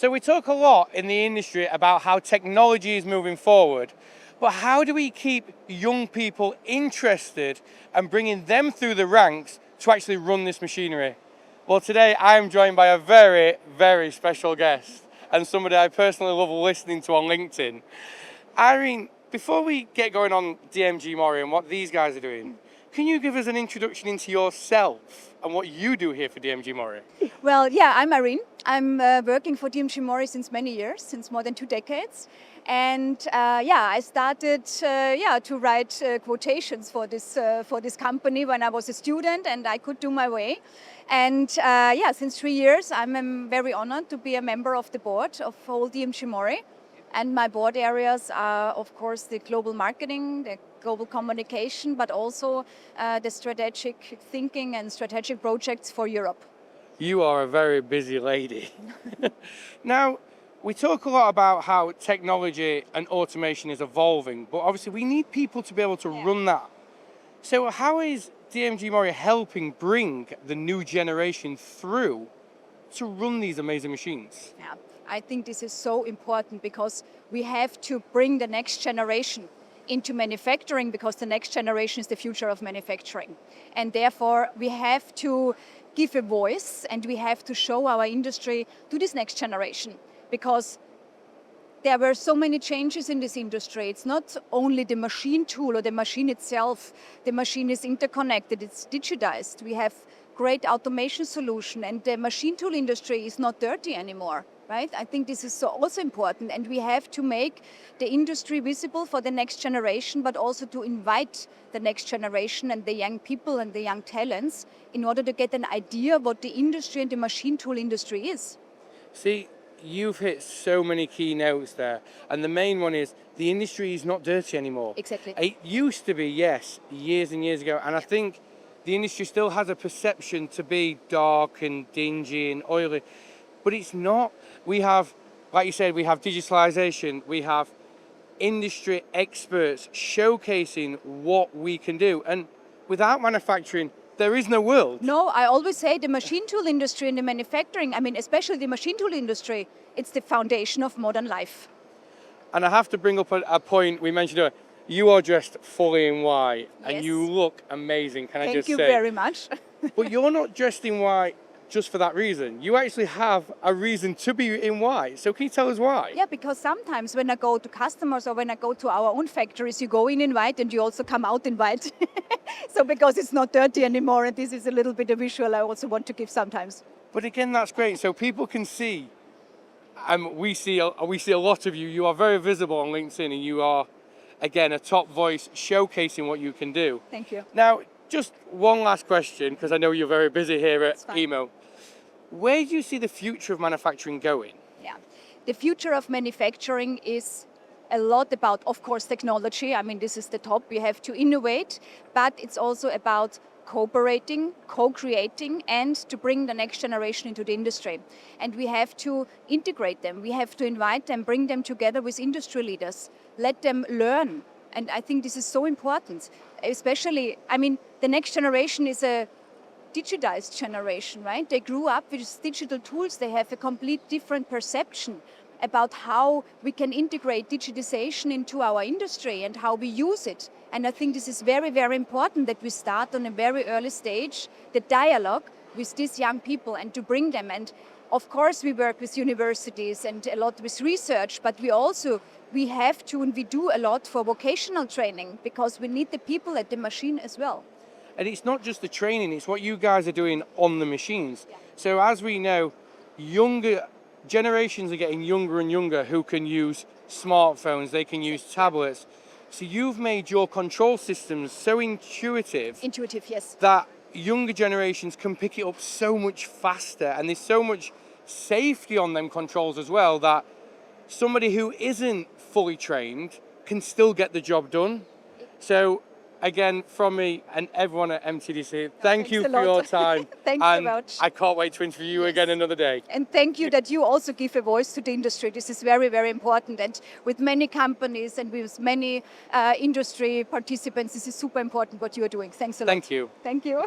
So we talk a lot in the industry about how technology is moving forward, but how do we keep young people interested and bringing them through the ranks to actually run this machinery? Well, today I am joined by a very, very special guest and somebody I personally love listening to on LinkedIn. Irene, before we get going on DMG MORI and what these guys are doing, can you give us an introduction into yourself and what you do here for DMG MORI? Well, yeah, I'm Irene. I'm working for DMG MORI since many years, since more than 2 decades. And I started to write quotations for this company when I was a student and I could do my way. And since 3 years, I'm very honored to be a member of the board of whole DMG MORI. And my board areas are, of course, the global marketing, the global communication, but also the strategic thinking and strategic projects for Europe. You are a very busy lady. Now, we talk a lot about how technology and automation is evolving, but obviously we need people to be able to run that. So how is DMG MORI helping bring the new generation through to run these amazing machines? Yeah. I think this is so important because we have to bring the next generation into manufacturing because the next generation is the future of manufacturing. And therefore we have to give a voice and we have to show our industry to this next generation because there were so many changes in this industry. It's not only the machine tool or the machine itself. The machine is interconnected, it's digitized. We have great automation solution and the machine tool industry is not dirty anymore. Right? I think this is also important and we have to make the industry visible for the next generation, but also to invite the next generation and the young people and the young talents in order to get an idea of what the industry and the machine tool industry is. See, you've hit so many key notes there, and the main one is the industry is not dirty anymore. Exactly. It used to be, yes, years and years ago, and I think the industry still has a perception to be dark and dingy and oily. But it's not. We have, like you said, we have digitalization, we have industry experts showcasing what we can do. And without manufacturing, there is no world. No, I always say the machine tool industry and the manufacturing, especially the machine tool industry, it's the foundation of modern life. And I have to bring up a point we mentioned earlier. You are dressed fully in white and you look amazing, can I just say? Thank you very much. But you're not dressed in white just for that reason. You actually have a reason to be in white. So can you tell us why? Yeah, because sometimes when I go to customers or when I go to our own factories, you go in white and you also come out in white. So because it's not dirty anymore, and this is a little bit of visual I also want to give sometimes. But again, that's great. So people can see, we see a lot of you. You are very visible on LinkedIn and you are, again, a top voice showcasing what you can do. Thank you. Now, just one last question, because I know you're very busy here at EMO. Where do you see the future of manufacturing going? Yeah, the future of manufacturing is a lot about, of course, technology. This is the top. We have to innovate, but it's also about cooperating, co-creating, and to bring the next generation into the industry. And we have to integrate them. We have to invite them, bring them together with industry leaders, let them learn. And I think this is so important, especially, the next generation is a digitized generation, right? They grew up with digital tools. They have a complete different perception about how we can integrate digitization into our industry and how we use it. And I think this is very, very important that we start on a very early stage, the dialogue with these young people and to bring them. And of course, we work with universities and a lot with research, but we have to and we do a lot for vocational training because we need the people at the machine as well. And it's not just the training, it's what you guys are doing on the machines. Yeah. So as we know, younger generations are getting younger and younger who can use smartphones, they can use tablets. So you've made your control systems so intuitive. Intuitive, yes. That younger generations can pick it up so much faster, and there's so much safety on them controls as well that somebody who isn't fully trained can still get the job done. So again, from me and everyone at MTDC, thank you for your time. Thank you very much. I can't wait to interview you again another day. And thank you that you also give a voice to the industry. This is very, very important. And with many companies and with many industry participants, this is super important what you are doing. Thanks a lot. Thank you. Thank you.